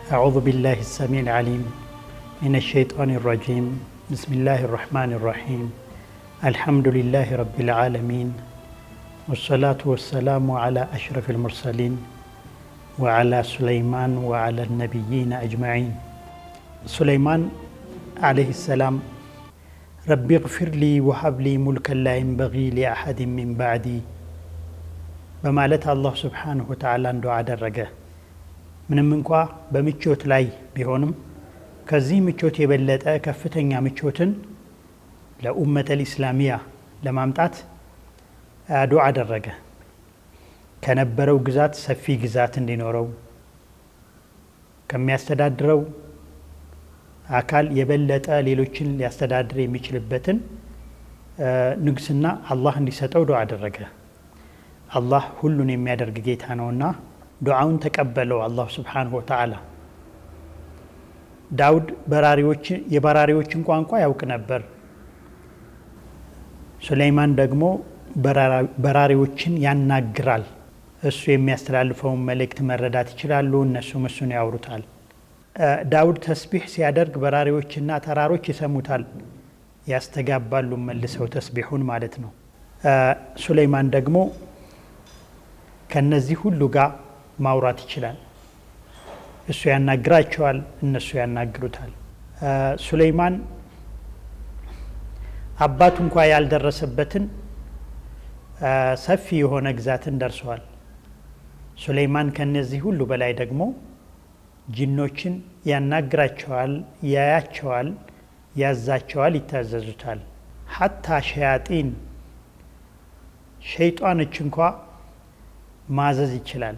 أعوذ بالله السميع العليم من الشيطان الرجيم بسم الله الرحمن الرحيم الحمد لله رب العالمين والصلاة والسلام على أشرف المرسلين وعلى سليمان وعلى النبيين أجمعين سليمان عليه السلام ربي اغفر لي وهب لي ملكا لا ينبغي لأحد من بعدي በማለት አላህ ሱብሓነሁ ወተዓላ ዱዓ አደረገ። ምንም እንኳ በምቾት ላይ ቢሆንም ከዚህ ምቾት የበለጠ ከፍተኛ ምቾትን ለኡመተል ኢስላሚያ ለማምጣት ዱዓ አደረገ። ከነበረው ግዛት ሰፊ ግዛት እንዲኖረው፣ ከሚያስተዳድረው አካል የበለጠ ሌሎችን ሊያስተዳድር የሚችልበትን ንግስና አላህ እንዲሰጠው ዱዓ አደረገ። አላህ ሁሉን የሚያደርግ ጌታ ነውና ዱዓውን ተቀበለው አላህ ሱብሓነሁ ወተዓላ። ዳውድ የበራሪዎችን ቋንቋ ያውቅ ነበር። ሱለይማን ደግሞ በራሪዎችን ያናግራል። እሱ የሚያስተላልፈውን መልእክት መረዳት ይችላሉ፣ እነሱም እሱን ያወሩታል። ዳውድ ተስቢሕ ሲያደርግ በራሪዎችና ተራሮች ይሰሙታል፣ ያስተጋባሉ መልሰው ተስቢሑን ማለት ነው። ሱለይማን ደግሞ ከነዚህ ሁሉ ጋር ማውራት ይችላል። እሱ ያናግራቸዋል፣ እነሱ ያናግሩታል። ሱለይማን አባቱ እንኳ ያልደረሰበትን ሰፊ የሆነ ግዛትን ደርሷል። ሱለይማን ከነዚህ ሁሉ በላይ ደግሞ ጂኖችን ያናግራቸዋል፣ ያያቸዋል፣ ያዛቸዋል፣ ይታዘዙታል። ሐታ ሸያጢን ሸይጣኖች እንኳ ማዘዝ ይችላል።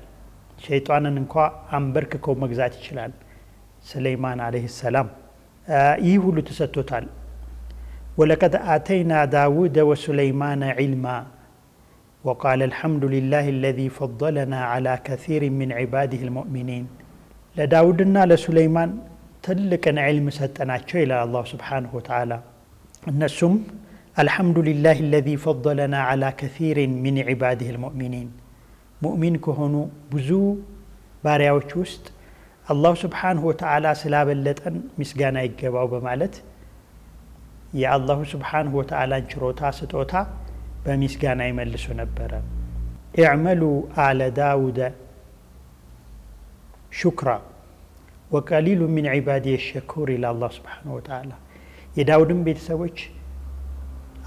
ሸይጣንን እንኳ አንበርክኮ መግዛት ይችላል ሱለይማን አለይሂ ሰላም። ይህ ሁሉ ተሰጥቶታል። ወለቀድ አተይና ዳውደ ወሱለይማነ ዒልማ ወቃለ አልሐምዱ ሊላሂ አለዚ ፈضለና ዐላ ከሲር ሚን ዒባዲሂ ልሙእሚኒን። ለዳውድና ለሱለይማን ትልቅን ዒልም ሰጠናቸው ይላል አላህ ሱብሓነሁ ወተዓላ። እነሱም አልሐምዱ ሊላሂ አለዚ ፈضለና ዐላ ከሲር ሚን ዒባዲሂ ልሙእሚኒን፣ ሙእሚን ከሆኑ ብዙ ባሪያዎች ውስጥ አላሁ ሱብሓነሁ ወተዓላ ስላበለጠን ምስጋና ይገባው በማለት የአላሁ ሱብሓነሁ ወተዓላን ችሮታ ስጦታ በምስጋና ይመልሱ ነበረ። ኢዕመሉ አለ ዳውደ ሹክራ ወቀሊሉ ሚን ዒባዲየ ሸኩር ይላል አላህ ሱብሓነሁ ወተዓላ። የዳውድን ቤተሰቦች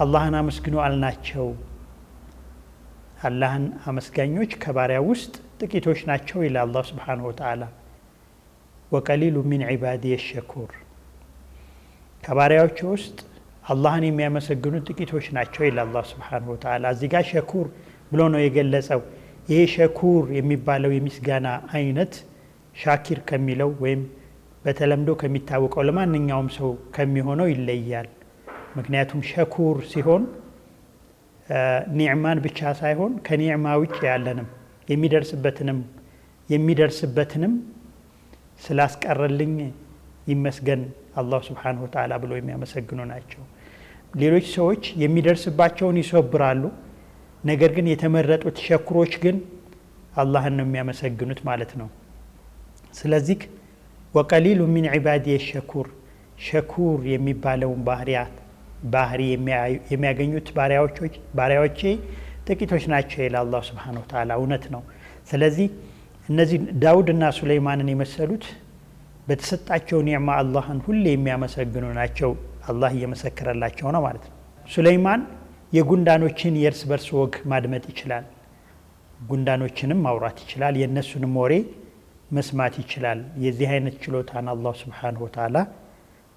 አላህን አመስግኑ አልናቸው። አላህን አመስጋኞች ከባሪያ ውስጥ ጥቂቶች ናቸው ይላል አላህ ሱብሓነሁ ወተዓላ። ወቀሊሉ ሚን ዒባዲየ ሸኩር፣ ከባሪያዎች ውስጥ አላህን የሚያመሰግኑ ጥቂቶች ናቸው ይላል አላህ ሱብሓነሁ ወተዓላ። እዚህ ጋር ሸኩር ብሎ ነው የገለጸው። ይሄ ሸኩር የሚባለው የምስጋና አይነት ሻኪር ከሚለው ወይም በተለምዶ ከሚታወቀው ለማንኛውም ሰው ከሚሆነው ይለያል። ምክንያቱም ሸኩር ሲሆን ኒዕማን ብቻ ሳይሆን ከኒዕማ ውጭ ያለንም የሚደርስበትንም ስላስቀረልኝ ይመስገን አላህ ሱብሓነሁ ወተዓላ ብሎ የሚያመሰግኑ ናቸው። ሌሎች ሰዎች የሚደርስባቸውን ይሶብራሉ። ነገር ግን የተመረጡት ሸኩሮች ግን አላህን ነው የሚያመሰግኑት ማለት ነው። ስለዚህ ወቀሊሉ ሚን ዒባዲየ ሸኩር፣ ሸኩር የሚባለውን ባህሪ የሚያገኙት ባሪያዎቼ ጥቂቶች ናቸው ይላል አላህ ሱብሓነሁ ወተዓላ። እውነት ነው። ስለዚህ እነዚህ ዳውድና ሱለይማንን የመሰሉት በተሰጣቸው ኒዕማ አላህን ሁሌ የሚያመሰግኑ ናቸው። አላህ እየመሰከረላቸው ነው ማለት ነው። ሱለይማን የጉንዳኖችን የእርስ በርስ ወግ ማድመጥ ይችላል። ጉንዳኖችንም ማውራት ይችላል። የእነሱንም ወሬ መስማት ይችላል። የዚህ አይነት ችሎታን አላህ ሱብሓነሁ ወተዓላ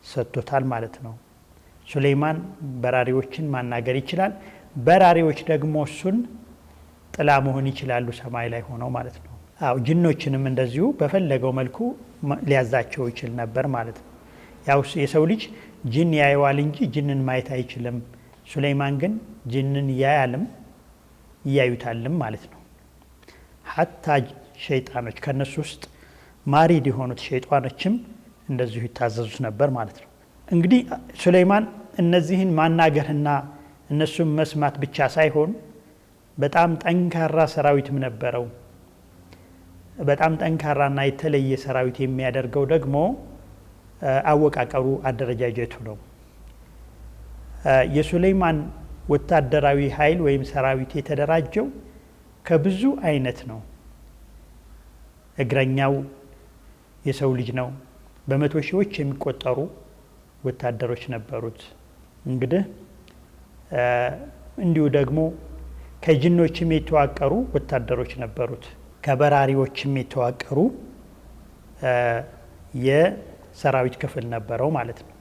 ሰጥቶታል ማለት ነው። ሱለይማን በራሪዎችን ማናገር ይችላል። በራሪዎች ደግሞ እሱን ጥላ መሆን ይችላሉ ሰማይ ላይ ሆነው ማለት ነው። ጅኖችንም እንደዚሁ በፈለገው መልኩ ሊያዛቸው ይችል ነበር ማለት ነው። ያው የሰው ልጅ ጅን ያየዋል እንጂ ጅንን ማየት አይችልም። ሱለይማን ግን ጅንን ያያልም እያዩታልም ማለት ነው። ሐታ ሸይጣኖች ከነሱ ውስጥ ማሪድ የሆኑት ሸይጣኖችም እንደዚሁ ይታዘዙት ነበር ማለት ነው። እንግዲህ ሱለይማን እነዚህን ማናገርና እነሱም መስማት ብቻ ሳይሆን በጣም ጠንካራ ሰራዊትም ነበረው። በጣም ጠንካራና የተለየ ሰራዊት የሚያደርገው ደግሞ አወቃቀሩ አደረጃጀቱ ነው። የሱለይማን ወታደራዊ ኃይል ወይም ሰራዊት የተደራጀው ከብዙ አይነት ነው። እግረኛው የሰው ልጅ ነው። በመቶ ሺዎች የሚቆጠሩ ወታደሮች ነበሩት። እንግዲህ እንዲሁ ደግሞ ከጅኖችም የተዋቀሩ ወታደሮች ነበሩት። ከበራሪዎችም የተዋቀሩ የሰራዊት ክፍል ነበረው ማለት ነው።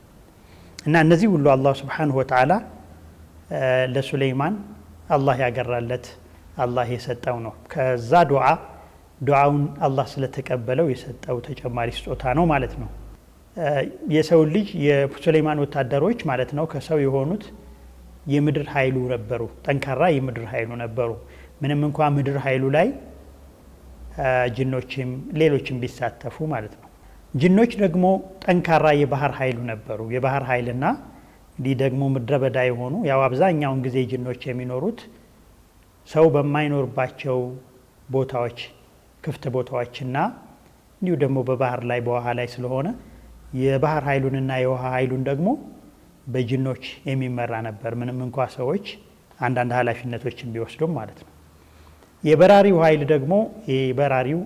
እና እነዚህ ሁሉ አላህ Subhanahu Wa Ta'ala ለሱለይማን አላህ ያገራለት አላህ የሰጠው ነው። ከዛ ዱዓውን አላህ ስለተቀበለው የሰጠው ተጨማሪ ስጦታ ነው ማለት ነው። የሰው ልጅ የሱለይማን ወታደሮች ማለት ነው ከሰው የሆኑት የምድር ኃይሉ ነበሩ። ጠንካራ የምድር ኃይሉ ነበሩ። ምንም እንኳን ምድር ኃይሉ ላይ ጅኖችም ሌሎችም ቢሳተፉ ማለት ነው። ጅኖች ደግሞ ጠንካራ የባህር ኃይሉ ነበሩ። የባህር ኃይልና እንዲህ ደግሞ ምድረ በዳ የሆኑ ያው አብዛኛውን ጊዜ ጅኖች የሚኖሩት ሰው በማይኖርባቸው ቦታዎች ክፍት ቦታዎችና እንዲሁ ደግሞ በባህር ላይ በውሃ ላይ ስለሆነ የባህር ኃይሉንና የውሃ ኃይሉን ደግሞ በጅኖች የሚመራ ነበር። ምንም እንኳን ሰዎች አንዳንድ ኃላፊነቶችን ቢወስዱም ማለት ነው። የበራሪው ኃይል ደግሞ የበራሪው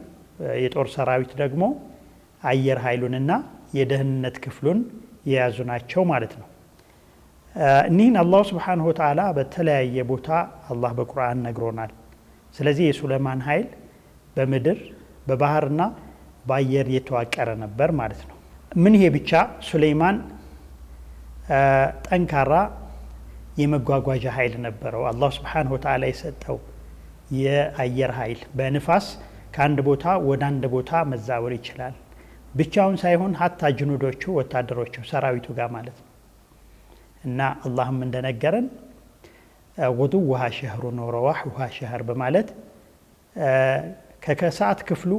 የጦር ሰራዊት ደግሞ አየር ኃይሉንና የደህንነት ክፍሉን የያዙ ናቸው ማለት ነው። እኒህን አላህ Subhanahu Wa Ta'ala በተለያየ ቦታ አላህ በቁርአን ነግሮናል። ስለዚህ የሱለይማን ኃይል በምድር በባህርና በአየር የተዋቀረ ነበር ማለት ነው። ምን ይሄ ብቻ ሱለይማን ጠንካራ የመጓጓዣ ኃይል ነበረው። አላህ Subhanahu Wa Ta'ala የሰጠው የአየር ኃይል በንፋስ ከአንድ ቦታ ወደ አንድ ቦታ መዛወር ይችላል። ብቻውን ሳይሆን ሀታ ጅኑዶቹ ወታደሮቹ ሰራዊቱ ጋር ማለት ነው። እና አላህም እንደነገረን ወዱሃ ሸህሩን ወረዋሁሃ ሸህር በማለት ከከሰዓት ክፍሉ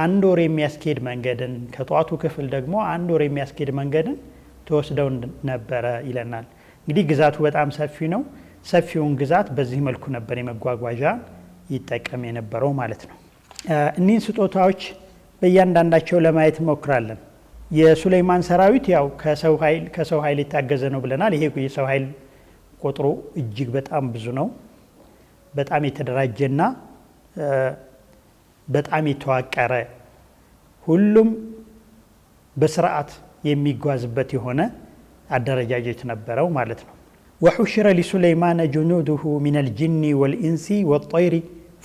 አንድ ወር የሚያስኬድ መንገድን ከጧቱ ክፍል ደግሞ አንድ ወር የሚያስኬድ መንገድን ተወስደው ነበረ ይለናል። እንግዲህ ግዛቱ በጣም ሰፊ ነው። ሰፊውን ግዛት በዚህ መልኩ ነበር የመጓጓዣ ይጠቀም የነበረው ማለት ነው። እኒህን ስጦታዎች በእያንዳንዳቸው ለማየት እንሞክራለን። የሱለይማን ሰራዊት ያው ከሰው ኃይል የታገዘ ነው ብለናል። ይሄ የሰው ኃይል ቁጥሩ እጅግ በጣም ብዙ ነው። በጣም የተደራጀና በጣም የተዋቀረ ሁሉም በስርዓት የሚጓዝበት የሆነ አደረጃጀት ነበረው ማለት ነው። وحشر لسليمان جنوده من الجن والإنس والطير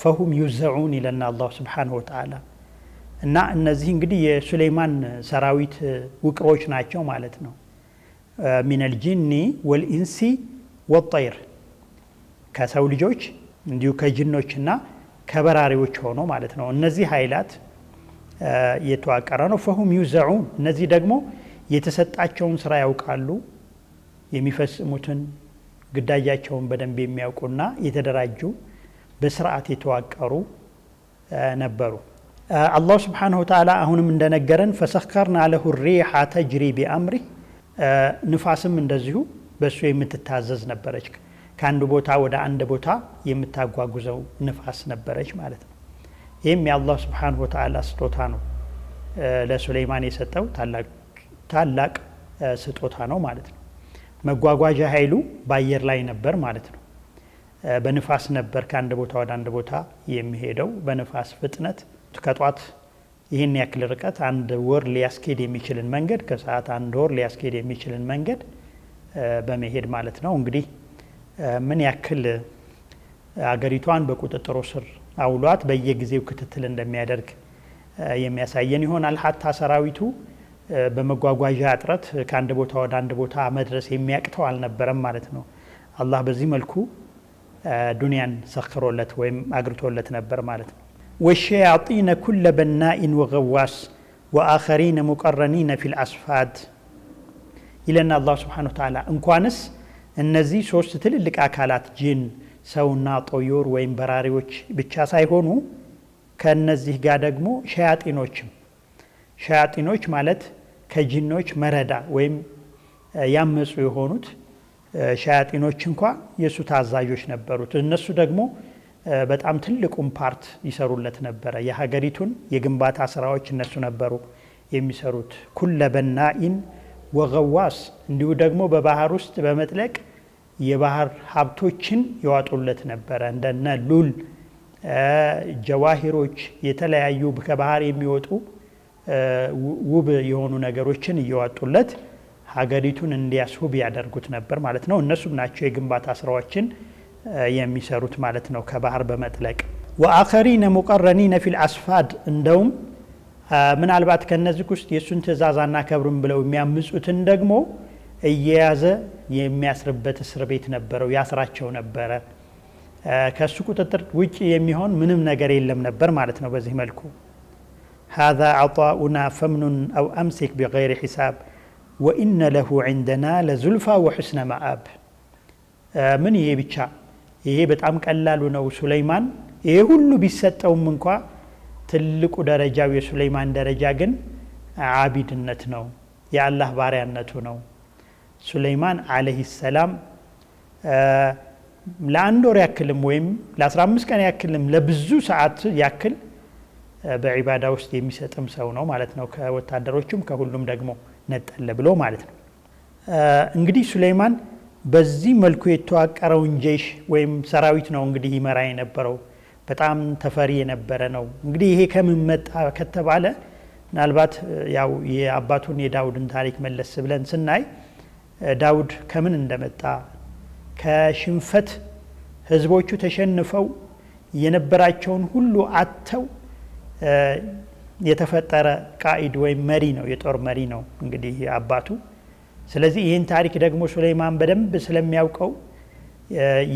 فهم يوزعون إلى الله سبحانه وتعالى እና እነዚህ እንግዲህ የሱለይማን ሰራዊት ውቅሮች ናቸው ማለት ነው። من الجن والإنس والطير ከሰው ልጆች እንዲሁ ከጅኖችና ከበራሪዎች ሆኖ ማለት ነው። እነዚህ ኃይላት የተዋቀረ ነው። فهم يوزعون እነዚህ ደግሞ የተሰጣቸውን ስራ ያውቃሉ። የሚፈጽሙትን ግዳጃቸውን በደንብ የሚያውቁና የተደራጁ በስርዓት የተዋቀሩ ነበሩ። አላህ Subhanahu Wa Ta'ala አሁንም እንደነገረን فسخرنا له الريح تجري بأمره ንፋስም እንደዚሁ በሱ የምትታዘዝ ነበረች። ከአንድ ቦታ ወደ አንድ ቦታ የምታጓጉዘው ንፋስ ነበረች ማለት ነው። ይህም የአላህ Subhanahu Wa Ta'ala ስጦታ ነው። ለሱለይማን የሰጠው ታላቅ ስጦታ ነው ማለት ነው። መጓጓዣ ኃይሉ በአየር ላይ ነበር ማለት ነው። በንፋስ ነበር ከአንድ ቦታ ወደ አንድ ቦታ የሚሄደው በንፋስ ፍጥነት ከጧት ይህን ያክል ርቀት አንድ ወር ሊያስኬድ የሚችልን መንገድ ከሰዓት አንድ ወር ሊያስኬድ የሚችልን መንገድ በመሄድ ማለት ነው። እንግዲህ ምን ያክል አገሪቷን በቁጥጥሩ ስር አውሏት በየጊዜው ክትትል እንደሚያደርግ የሚያሳየን ይሆናል። ሀታ ሰራዊቱ በመጓጓዣ እጥረት ከአንድ ቦታ ወደ አንድ ቦታ መድረስ የሚያቅተው አልነበረም ማለት ነው። አላህ በዚህ መልኩ ዱንያን ሰክሮለት ወይም አግርቶለት ነበር ማለት ነው። والشياطين كل بناء وغواص وآخرين مقرنين في الأصفاد إلى الله سبحانه وتعالى እንኳንስ እነዚህ ሶስት ትልልቅ አካላት ጂን ሰውና ጦዩር ወይም በራሪዎች ብቻ ሳይሆኑ ከነዚህ ጋር ደግሞ ሸያጢኖች ማለት ከጂኖች መረዳ ወይም ያመጹ የሆኑት ሸያጢኖች እንኳን የሱ ታዛዦች ነበሩት። እነሱ ደግሞ በጣም ትልቁን ፓርት ይሰሩለት ነበረ። የሀገሪቱን የግንባታ ስራዎች እነሱ ነበሩ የሚሰሩት። ኩለ በናኢን ወገዋስ እንዲሁ ደግሞ በባህር ውስጥ በመጥለቅ የባህር ሀብቶችን ይዋጡለት ነበረ። እንደነ ሉል፣ ጀዋሂሮች፣ የተለያዩ ከባህር የሚወጡ ውብ የሆኑ ነገሮችን እየዋጡለት ሀገሪቱን እንዲያስውብ ያደርጉት ነበር ማለት ነው። እነሱም ናቸው የግንባታ ስራዎችን የሚሰሩት ማለት ነው ከባህር በመጥለቅ። ወአኸሪነ ሙቀረኒነ ፊል አስፋድ እንደውም ምናልባት ከነዚህ ውስጥ የሱን ትእዛዝ አናከብርም ብለው የሚያምጹትን ደግሞ እየያዘ የሚያስርበት እስር ቤት ነበረው፣ ያስራቸው ነበረ። ከሱ ቁጥጥር ውጪ የሚሆን ምንም ነገር የለም ነበር ማለት ነው። በዚህ መልኩ هذا عطاؤنا فمن أو أمسك بغير حساب وإن له عندنا لزلفى وحسن مآب من ይሄ ብቻ ይሄ በጣም ቀላሉ ነው። ሱለይማን ይሄ ሁሉ ቢሰጠውም እንኳ ትልቁ ደረጃው የሱለይማን ደረጃ ግን ዓቢድነት ነው፣ የአላህ ባሪያነቱ ነው። ሱለይማን አለይሂ ሰላም ለአንድ ወር ያክልም ወይም ለ15 ቀን ያክልም ለብዙ ሰዓት ያክል በዒባዳ ውስጥ የሚሰጥም ሰው ነው ማለት ነው። ከወታደሮቹም ከሁሉም ደግሞ ነጠለ ብሎ ማለት ነው። እንግዲህ ሱለይማን በዚህ መልኩ የተዋቀረውን ጀይሽ ወይም ሰራዊት ነው እንግዲህ ይመራ የነበረው። በጣም ተፈሪ የነበረ ነው። እንግዲህ ይሄ ከምን መጣ ከተባለ ምናልባት ያው የአባቱን የዳውድን ታሪክ መለስ ብለን ስናይ ዳውድ ከምን እንደመጣ ከሽንፈት ህዝቦቹ ተሸንፈው የነበራቸውን ሁሉ አጥተው የተፈጠረ ቃኢድ ወይም መሪ ነው፣ የጦር መሪ ነው እንግዲህ አባቱ። ስለዚህ ይህን ታሪክ ደግሞ ሱለይማን በደንብ ስለሚያውቀው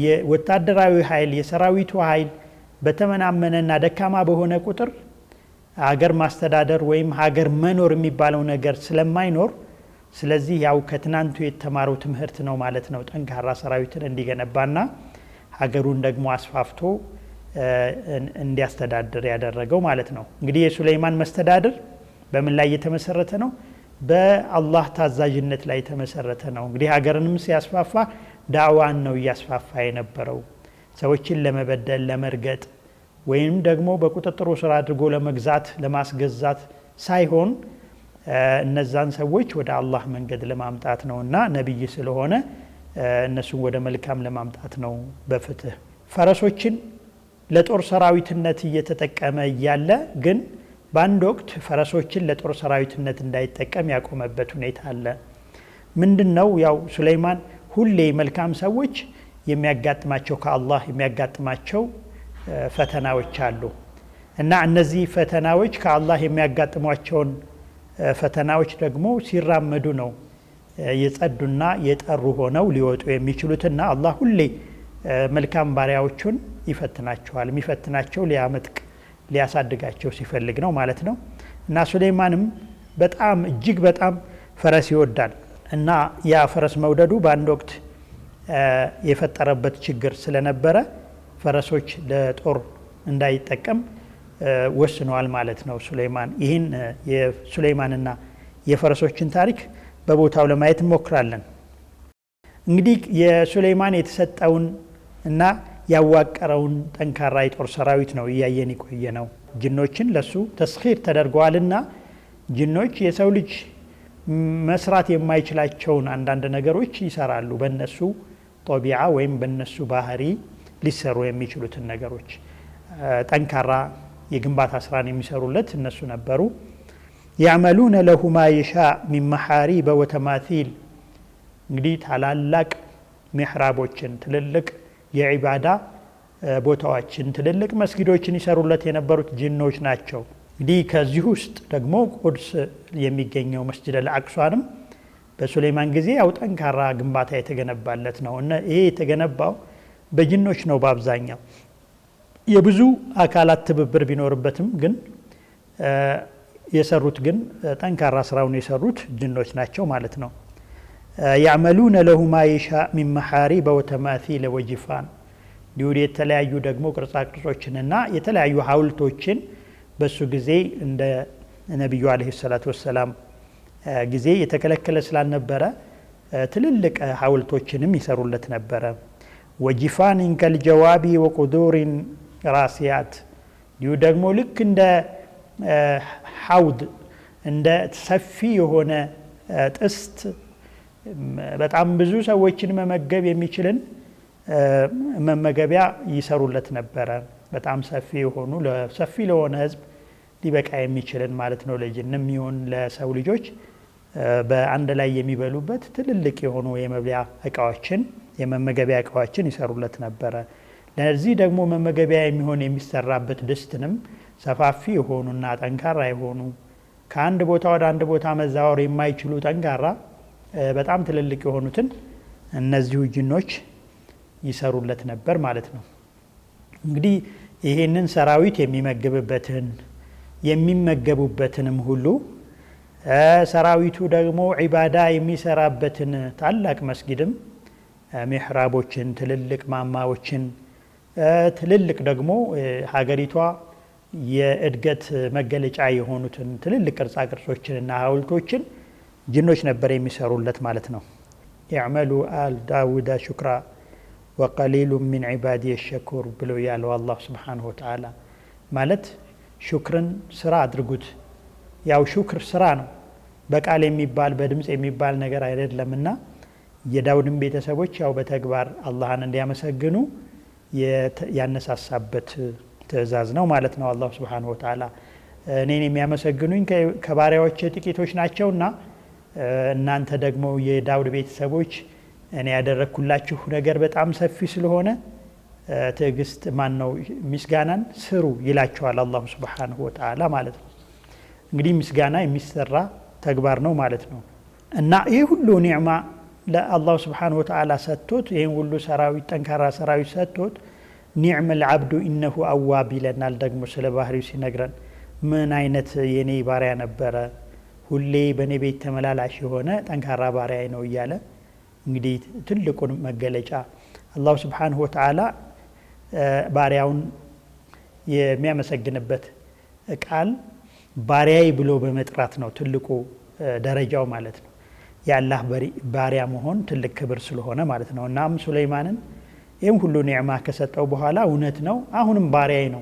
የወታደራዊ ኃይል የሰራዊቱ ኃይል በተመናመነና ደካማ በሆነ ቁጥር ሀገር ማስተዳደር ወይም ሀገር መኖር የሚባለው ነገር ስለማይኖር፣ ስለዚህ ያው ከትናንቱ የተማረው ትምህርት ነው ማለት ነው ጠንካራ ሰራዊትን እንዲገነባና ሀገሩን ደግሞ አስፋፍቶ እንዲያስተዳድር ያደረገው ማለት ነው። እንግዲህ የሱለይማን መስተዳድር በምን ላይ የተመሰረተ ነው? በአላህ ታዛዥነት ላይ የተመሰረተ ነው። እንግዲህ ሀገርንም ሲያስፋፋ ዳዕዋን ነው እያስፋፋ የነበረው። ሰዎችን ለመበደል ለመርገጥ ወይም ደግሞ በቁጥጥሩ ስር አድርጎ ለመግዛት ለማስገዛት ሳይሆን እነዛን ሰዎች ወደ አላህ መንገድ ለማምጣት ነውና ነብይ ስለሆነ እነሱን ወደ መልካም ለማምጣት ነው በፍትህ። ፈረሶችን ለጦር ሰራዊትነት እየተጠቀመ እያለ ግን በአንድ ወቅት ፈረሶችን ለጦር ሰራዊትነት እንዳይጠቀም ያቆመበት ሁኔታ አለ። ምንድነው? ያው ሱለይማን ሁሌ መልካም ሰዎች የሚያጋጥማቸው ከአላህ የሚያጋጥማቸው ፈተናዎች አሉ እና እነዚህ ፈተናዎች ከአላህ የሚያጋጥሟቸውን ፈተናዎች ደግሞ ሲራመዱ ነው የጸዱና የጠሩ ሆነው ሊወጡ የሚችሉትና አላህ ሁሌ መልካም ባሪያዎቹን ይፈትናቸዋል። የሚፈትናቸው ሊያመጥቅ ሊያሳድጋቸው ሲፈልግ ነው ማለት ነው። እና ሱለይማንም በጣም እጅግ በጣም ፈረስ ይወዳል እና ያ ፈረስ መውደዱ በአንድ ወቅት የፈጠረበት ችግር ስለነበረ ፈረሶች ለጦር እንዳይጠቀም ወስኗል ማለት ነው ሱለይማን። ይህን የሱለይማንና የፈረሶችን ታሪክ በቦታው ለማየት እንሞክራለን። እንግዲህ የሱለይማን የተሰጠውን እና ያዋቀረውን ጠንካራ የጦር ሰራዊት ነው እያየን የቆየ ነው። ጅኖችን ለሱ ተስኺር ተደርገዋልና ጅኖች የሰው ልጅ መስራት የማይችላቸውን አንዳንድ ነገሮች ይሰራሉ። በእነሱ ጦቢዓ ወይም በእነሱ ባህሪ ሊሰሩ የሚችሉትን ነገሮች ጠንካራ የግንባታ ስራን የሚሰሩለት እነሱ ነበሩ። ያዕመሉነ ለሁ ማ የሻእ ሚን መሐሪበ ወተማሲል እንግዲህ ታላላቅ ሚሕራቦችን ትልልቅ የዒባዳ ቦታዎችን ትልልቅ መስጊዶችን ይሰሩለት የነበሩት ጅኖች ናቸው። እንግዲህ ከዚህ ውስጥ ደግሞ ቁድስ የሚገኘው መስጂድ አልአቅሷንም በሱለይማን ጊዜ ያው ጠንካራ ግንባታ የተገነባለት ነው እና ይሄ የተገነባው በጅኖች ነው በአብዛኛው። የብዙ አካላት ትብብር ቢኖርበትም ግን የሰሩት ግን ጠንካራ ስራውን የሰሩት ጅኖች ናቸው ማለት ነው። ያዕመሉነ ለሁ ማ የሻእ ሚን መሐሪበ ወተማሲል ወጅፋን ሊውድ የተለያዩ ደግሞ ቅርጻ ቅርጾችንና የተለያዩ ሐውልቶችን በሱ ጊዜ እንደ ነብዩ አለይሂ ሰላቱ ወሰላም ጊዜ የተከለከለ ስላልነበረ ትልልቅ ሐውልቶችንም ይሰሩለት ነበረ። ወጂፋኒን ከልጀዋቢ ወቁዱሪን ራሲያት እንዲሁ ደግሞ ልክ እንደ ሐውድ እንደ ሰፊ የሆነ ጥስት በጣም ብዙ ሰዎችን መመገብ የሚችልን መመገቢያ ይሰሩለት ነበረ። በጣም ሰፊ የሆኑ ለሰፊ ለሆነ ህዝብ ሊበቃ የሚችልን ማለት ነው። ለጅንም ይሁን ለሰው ልጆች በአንድ ላይ የሚበሉበት ትልልቅ የሆኑ የመብያ እቃዎችን የመመገቢያ እቃዎችን ይሰሩለት ነበረ። ለዚህ ደግሞ መመገቢያ የሚሆን የሚሰራበት ድስትንም ሰፋፊ የሆኑና ጠንካራ የሆኑ ከአንድ ቦታ ወደ አንድ ቦታ መዛወር የማይችሉ ጠንካራ በጣም ትልልቅ የሆኑትን እነዚሁ ጅኖች ይሰሩለት ነበር ማለት ነው። እንግዲህ ይሄንን ሰራዊት የሚመግብበትን የሚመገቡበትንም ሁሉ ሰራዊቱ ደግሞ ዒባዳ የሚሰራበትን ታላቅ መስጊድም ሚሕራቦችን ትልልቅ ማማዎችን ትልልቅ ደግሞ ሀገሪቷ የእድገት መገለጫ የሆኑትን ትልልቅ ቅርጻ ቅርጾችንና ሐውልቶችን ጅኖች ነበር የሚሰሩለት ማለት ነው። ያዕመሉ አል ዳውዳ ሹክራ ወቀሊሉ ሚን ዒባዲየ ሸኩር ብሎ ያለው አላህ ሱብሓነሁ ወተዓላ ማለት ሹክርን ስራ አድርጉት። ያው ሹክር ስራ ነው፣ በቃል የሚባል በድምፅ የሚባል ነገር አይደለምና የዳውድን ቤተሰቦች ያው በተግባር አላህን እንዲያመሰግኑ ያነሳሳበት ትእዛዝ ነው ማለት ነው። አላህ ሱብሓነሁ ወተዓላ እኔን የሚያመሰግኑኝ ከባሪያዎች ጥቂቶች ናቸውና እናንተ ደግሞ የዳውድ ቤተሰቦች እኔ ያደረኩላችሁ ነገር በጣም ሰፊ ስለሆነ ትዕግስት ማነው ምስጋናን ስሩ ይላቸዋል አላህ ሱብሓነሁ ወተዓላ ማለት ነው። እንግዲህ ምስጋና የሚሰራ ተግባር ነው ማለት ነው። እና ይህ ሁሉ ኒዕማ ለአላህ ሱብሓነሁ ወተዓላ ሰጥቶት ይህን ሁሉ ሰራዊት ጠንካራ ሰራዊት ሰጥቶት ኒዕመል ዓብዱ ኢነሁ አዋብ ይለናል ደግሞ ስለ ባህሪው ሲነግረን። ምን አይነት የኔ ባሪያ ነበረ፣ ሁሌ በኔ ቤት ተመላላሽ የሆነ ጠንካራ ባሪያ ነው እያለ እንግዲህ ትልቁን መገለጫ አላህ ሱብሓነሁ ወተዓላ ባሪያውን የሚያመሰግንበት ቃል ባሪያይ ብሎ በመጥራት ነው ትልቁ ደረጃው ማለት ነው። የአላህ ባሪያ መሆን ትልቅ ክብር ስለሆነ ማለት ነው። እናም ሱለይማንን ይህም ሁሉ ኒዕማ ከሰጠው በኋላ እውነት ነው አሁንም ባሪያይ ነው።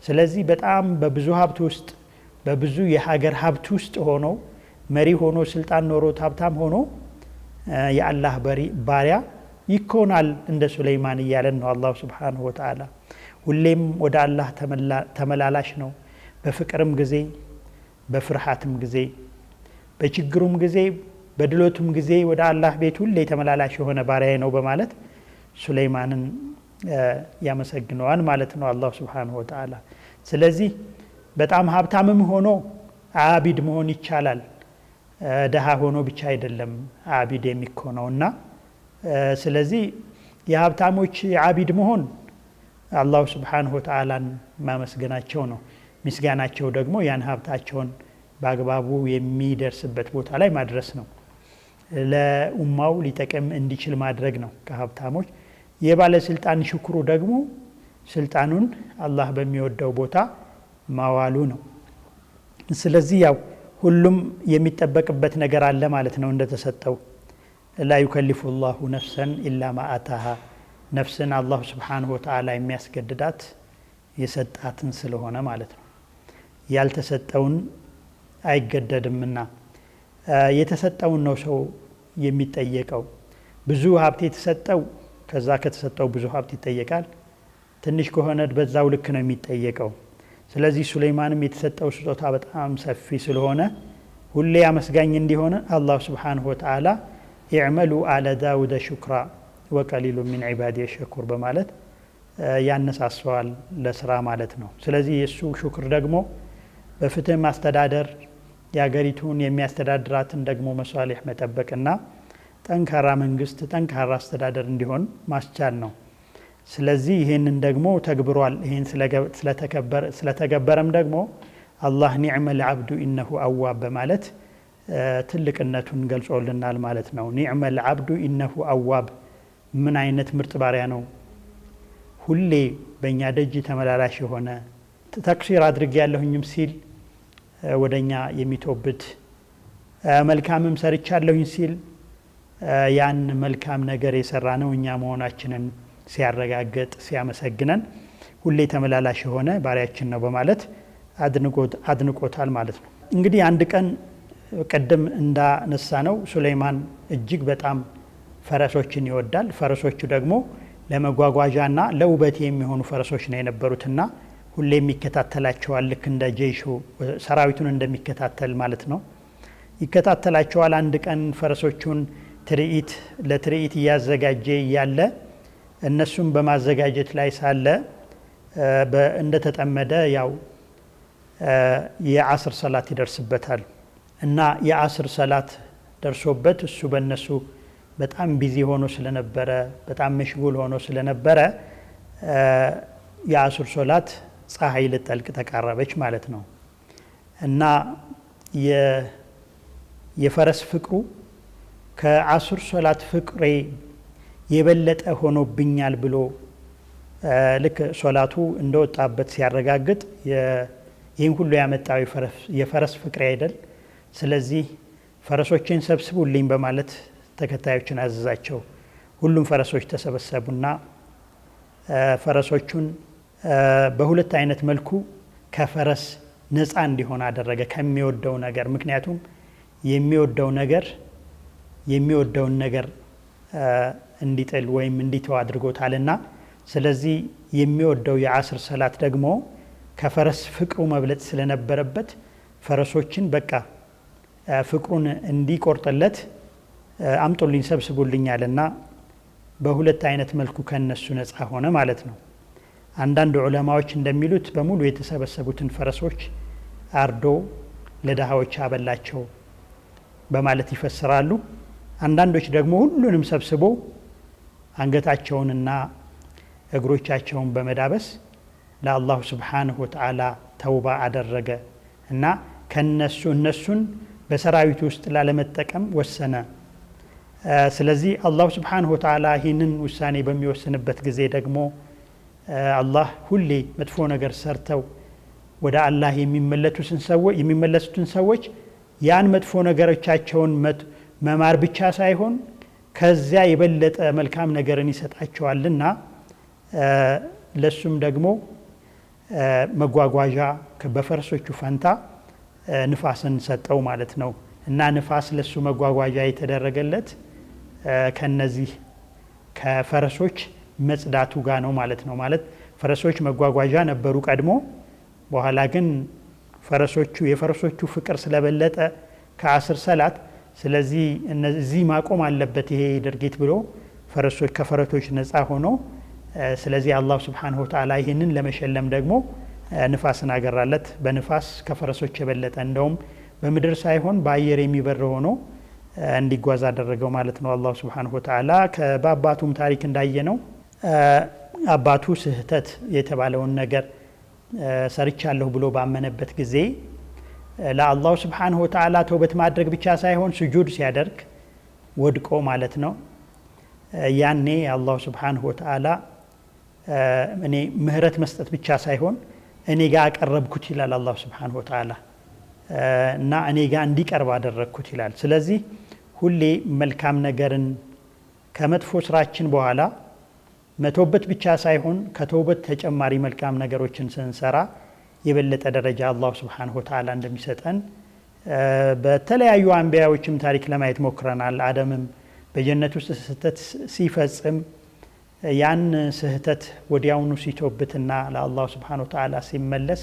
ስለዚህ በጣም በብዙ ሀብት ውስጥ በብዙ የሀገር ሀብት ውስጥ ሆኖ መሪ ሆኖ ስልጣን ኖሮት ሀብታም ሆኖ የአላህ ባሪያ ይኮናል እንደ ሱለይማን እያለን ነው አላህ ሱብሓነሁ ወተዓላ። ሁሌም ወደ አላህ ተመላላሽ ነው። በፍቅርም ጊዜ በፍርሃትም ጊዜ በችግሩም ጊዜ በድሎቱም ጊዜ ወደ አላህ ቤት ሁሌ ተመላላሽ የሆነ ባሪያ ነው በማለት ሱለይማንን ያመሰግነዋል ማለት ነው አላህ ሱብሓነሁ ወተዓላ። ስለዚህ በጣም ሀብታምም ሆኖ አቢድ መሆን ይቻላል። ደሃ ሆኖ ብቻ አይደለም አቢድ የሚኮነውና ስለዚህ የሀብታሞች አቢድ መሆን አላህ ሱብሓነሁ ወተዓላን ማመስገናቸው ነው። ምስጋናቸው ደግሞ ያን ሀብታቸውን በአግባቡ የሚደርስበት ቦታ ላይ ማድረስ ነው። ለኡማው ሊጠቅም እንዲችል ማድረግ ነው ከሀብታሞች። የባለስልጣን ሽክሩ ደግሞ ስልጣኑን አላህ በሚወደው ቦታ ማዋሉ ነው። ስለዚህ ያው ሁሉም የሚጠበቅበት ነገር አለ ማለት ነው እንደተሰጠው። ላ ዩከሊፉ ላሁ ነፍሰን ኢላ ማ አታሃ ነፍስን አላህ ሱብሓነሁ ወተዓላ የሚያስገድዳት የሰጣትን ስለሆነ ማለት ነው። ያልተሰጠውን አይገደድምና የተሰጠውን ነው ሰው የሚጠየቀው። ብዙ ሀብት የተሰጠው ከዛ ከተሰጠው ብዙ ሀብት ይጠየቃል። ትንሽ ከሆነ በዛው ልክ ነው የሚጠየቀው። ስለዚህ ሱለይማንም የተሰጠው ስጦታ በጣም ሰፊ ስለሆነ ሁሌ አመስጋኝ እንዲሆነ አላህ ሱብሓነሁ ወተዓላ ኢዕመሉ አለ ዳውደ ሹክራ ወቀሊሉ ሚን ዒባዲየ ሸኩር በማለት ያነሳሰዋል ለስራ ማለት ነው። ስለዚህ የእሱ ሹክር ደግሞ በፍትህ ማስተዳደር የሀገሪቱን የሚያስተዳድራትን ደግሞ መሷሊህ መጠበቅና ጠንካራ መንግስት ጠንካራ አስተዳደር እንዲሆን ማስቻል ነው። ስለዚህ ይህንን ደግሞ ተግብሯል። ይህን ስለተገበረም ደግሞ አላህ ኒዕመል ዓብዱ ኢነሁ አዋብ በማለት ትልቅነቱን ገልጾልናል ማለት ነው። ኒዕመል ዓብዱ ኢነሁ አዋብ ምን አይነት ምርጥ ባሪያ ነው፣ ሁሌ በእኛ ደጅ ተመላላሽ የሆነ ተክሲር አድርጌ ያለሁኝም ሲል ወደኛ የሚቶብት መልካምም ሰርቻለሁኝ ሲል ያን መልካም ነገር የሰራ ነው እኛ መሆናችንን ሲያረጋግጥ ሲያመሰግነን ሁሌ ተመላላሽ የሆነ ባሪያችን ነው በማለት አድንቆታል ማለት ነው። እንግዲህ አንድ ቀን ቀደም እንዳነሳ ነው ሱለይማን እጅግ በጣም ፈረሶችን ይወዳል። ፈረሶቹ ደግሞ ለመጓጓዣና ለውበት የሚሆኑ ፈረሶች ነው የነበሩትና ሁሌ የሚከታተላቸዋል። ልክ እንደ ጄሹ ሰራዊቱን እንደሚከታተል ማለት ነው። ይከታተላቸዋል። አንድ ቀን ፈረሶቹን ለትርኢት እያዘጋጀ ያለ እነሱም በማዘጋጀት ላይ ሳለ እንደተጠመደ ያው የአስር ሰላት ይደርስበታል እና የአስር ሰላት ደርሶበት እሱ በእነሱ በጣም ቢዚ ሆኖ ስለነበረ በጣም መሽጉል ሆኖ ስለነበረ የአስር ሶላት ፀሐይ ልጠልቅ ተቃረበች ማለት ነው እና የፈረስ ፍቅሩ ከአስር ሶላት ፍቅሬ የበለጠ ሆኖብኛል ብሎ ልክ ሶላቱ እንደወጣበት ሲያረጋግጥ ይህን ሁሉ ያመጣው የፈረስ ፍቅሬ አይደል፣ ስለዚህ ፈረሶችን ሰብስቡልኝ በማለት ተከታዮችን አዘዛቸው። ሁሉም ፈረሶች ተሰበሰቡና ፈረሶቹን በሁለት አይነት መልኩ ከፈረስ ነፃ እንዲሆን አደረገ ከሚወደው ነገር። ምክንያቱም የሚወደውን ነገር እንዲጥል ወይም እንዲተው አድርጎታልና፣ ስለዚህ የሚወደው የአስር ሰላት ደግሞ ከፈረስ ፍቅሩ መብለጥ ስለነበረበት ፈረሶችን በቃ ፍቅሩን እንዲቆርጥለት አምጦልኝ ሰብስቡልኛልና በሁለት አይነት መልኩ ከነሱ ነፃ ሆነ ማለት ነው። አንዳንድ ዑለማዎች እንደሚሉት በሙሉ የተሰበሰቡትን ፈረሶች አርዶ ለድሃዎች አበላቸው በማለት ይፈስራሉ። አንዳንዶች ደግሞ ሁሉንም ሰብስቦ አንገታቸውንና እግሮቻቸውን በመዳበስ ለአላሁ ስብሓንሁ ወተዓላ ተውባ አደረገ እና እነሱን በሰራዊቱ ውስጥ ላለመጠቀም ወሰነ። ስለዚህ አላሁ ስብሓንሁ ወተዓላ ይህንን ውሳኔ በሚወስንበት ጊዜ ደግሞ አላህ ሁሌ መጥፎ ነገር ሰርተው ወደ አላህ የሚመለሱትን ሰዎች ያን መጥፎ ነገሮቻቸውን መማር ብቻ ሳይሆን ከዚያ የበለጠ መልካም ነገርን ይሰጣቸዋልና ለሱም ደግሞ መጓጓዣ በፈረሶቹ ፈንታ ንፋስን ሰጠው ማለት ነው እና ንፋስ ለሱ መጓጓዣ የተደረገለት ከነዚህ ከፈረሶች መጽዳቱ ጋር ነው ማለት ነው። ማለት ፈረሶች መጓጓዣ ነበሩ ቀድሞ፣ በኋላ ግን የፈረሶቹ ፍቅር ስለበለጠ ከአስር ሰላት ስለዚህ እነዚህ ማቆም አለበት ይሄ ድርጊት ብሎ ከፈረሶች ነፃ ሆኖ ስለዚህ አላህ Subhanahu Wa Ta'ala ይሄንን ለመሸለም ደግሞ ንፋስን አገራለት። በንፋስ ከፈረሶች የበለጠ እንደውም በምድር ሳይሆን በአየር የሚበር ሆኖ እንዲጓዝ አደረገው ማለት ነው አላህ Subhanahu Wa Ta'ala። ከአባቱም ታሪክ እንዳየነው አባቱ ስህተት የተባለውን ነገር ሰርቻለሁ ብሎ ባመነበት ጊዜ ለአላህ Subhanahu Wa Ta'ala ተውበት ማድረግ ብቻ ሳይሆን ስጁድ ሲያደርግ ወድቆ ማለት ነው ያኔ አላህ Subhanahu Wa Ta'ala እኔ ምህረት መስጠት ብቻ ሳይሆን እኔ ጋር አቀረብኩት ይላል አላህ Subhanahu Wa Ta'ala እና እኔ ጋር እንዲቀርብ አደረግኩት ይላል። ስለዚህ ሁሌ መልካም ነገርን ከመጥፎ ስራችን በኋላ መተውበት ብቻ ሳይሆን ከተውበት ተጨማሪ መልካም ነገሮችን ስንሰራ የበለጠ ደረጃ አላህ Subhanahu Wa Ta'ala እንደሚሰጠን በተለያዩ አንቢያዎችም ታሪክ ለማየት ሞክረናል። አደምም በጀነት ውስጥ ስህተት ሲፈጽም ያን ስህተት ወዲያውኑ ሲተውበትና ለአላህ Subhanahu Wa Ta'ala ሲመለስ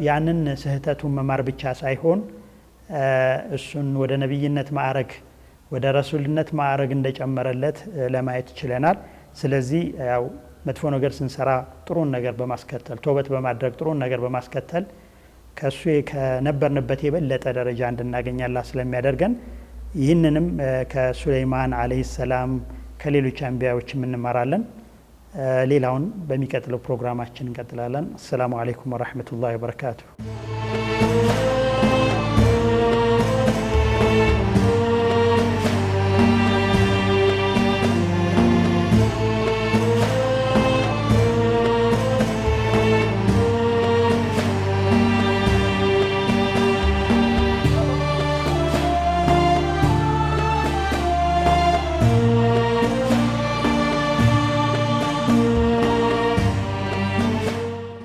ያንን ስህተቱን መማር ብቻ ሳይሆን እሱን ወደ ነብይነት ማዕረግ ወደ ረሱልነት ማዕረግ እንደጨመረለት ለማየት ይችላል። ስለዚህ ያው መጥፎ ነገር ስንሰራ ጥሩን ነገር በማስከተል ተውበት በማድረግ ጥሩን ነገር በማስከተል ከሱ ከነበርንበት የበለጠ ደረጃ እንድናገኝ አላህ ስለሚያደርገን ይህንንም ከሱለይማን አለይሂ ሰላም ከሌሎች አንቢያዎችም እንማራለን። ሌላውን በሚቀጥለው ፕሮግራማችን እንቀጥላለን። አሰላሙ አለይኩም ወራህመቱላሂ ወበረካቱሁ።